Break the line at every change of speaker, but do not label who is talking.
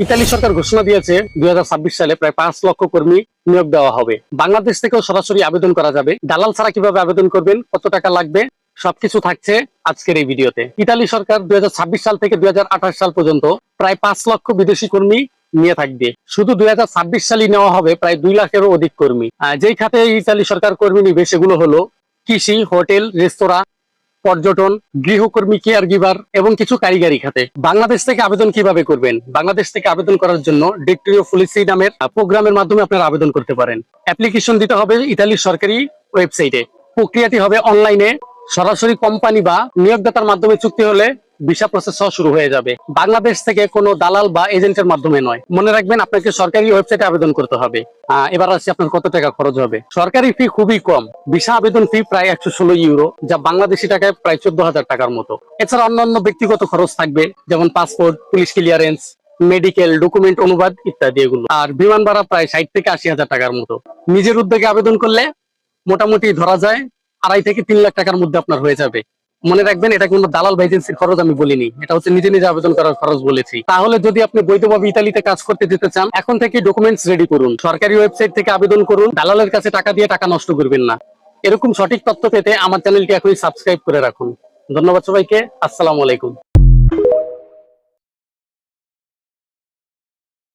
Italy সরকার ঘোষণা দিয়েছে 2026 সালে প্রায় 5 লক্ষ কর্মী নিয়োগ দেওয়া হবে। বাংলাদেশ থেকেও সরাসরি আবেদন করা যাবে। দালাল ছাড়া কিভাবে আবেদন করবেন, কত টাকা লাগবে, সবকিছু থাকছে আজকের এই ভিডিওতে। ইতালি সরকার 2026 সাল থেকে 2028 সাল পর্যন্ত প্রায় 5 লক্ষ বিদেশি কর্মী নিয়ে থাকবে। শুধু 2026 সালে নেওয়া হবে প্রায় 2 লাখেরও অধিক কর্মী। যেই খাতে ইতালি সরকার কর্মী নিবে সেগুলো হলো কৃষি, হোটেল, রেস্তোরাঁ, পর্যটন, গৃহকর্মী, কেয়ার গিভার এবং কিছু কারিগরি খাতে। বাংলাদেশ থেকে আবেদন কিভাবে করবেন? বাংলাদেশ থেকে আবেদন করার জন্য ডিক্টরিও ফুলিসি নামের প্রোগ্রামের মাধ্যমে আপনারা আবেদন করতে পারেন। অ্যাপ্লিকেশন দিতে হবে ইতালির সরকারি ওয়েবসাইটে। প্রক্রিয়াটি হবে অনলাইনে। সরাসরি কোম্পানি বা নিয়োগদাতার মাধ্যমে চুক্তি হলে ভিসা প্রসেস শুরু হয়ে যাবে। বাংলাদেশ থেকে কোনো দালাল বা এজেন্টের মাধ্যমে নয়। মনে রাখবেন, আপনাকে সরকারি ওয়েবসাইটে আবেদন করতে হবে। এবার আসি আপনার কত টাকা খরচ হবে। সরকারি ফি খুবই কম। ভিসা আবেদন ফি প্রায় 116 ইউরো, যা বাংলাদেশি টাকায় প্রায় 14,000 টাকার মতো। এছাড়া অন্যান্য ব্যক্তিগত খরচ থাকবে, যেমন passport, police clearance, medical, document, অনুবাদ ইত্যাদি এগুলো। আর বিমান ভাড়া প্রায় 60 থেকে 80,000 টাকার মতো। নিজের উদ্যোগে আবেদন করলে মোটামুটি ধরা যায় 2.5 থেকে 3 লাখ টাকার মধ্যে আপনার হয়ে যাবে। মনে রাখবেন, এটা কোনো দালাল বা এজেন্সির খরচ আমি বলিনি, এটা হচ্ছে নিজে নিজে আবেদন করার খরচ বলেছি। তাহলে যদি আপনি বৈধভাবে ইতালিতে কাজ করতে যেতে চান, এখন থেকে ডকুমেন্টস রেডি করুন, সরকারি ওয়েবসাইট থেকে আবেদন করুন, দালালের কাছে টাকা দিয়ে টাকা নষ্ট করবেন না। এরকম সঠিক তথ্য পেতে আমার চ্যানেলটি এখনই সাবস্ক্রাইব করে রাখুন। ধন্যবাদ সবাইকে। আসসালামু আলাইকুম।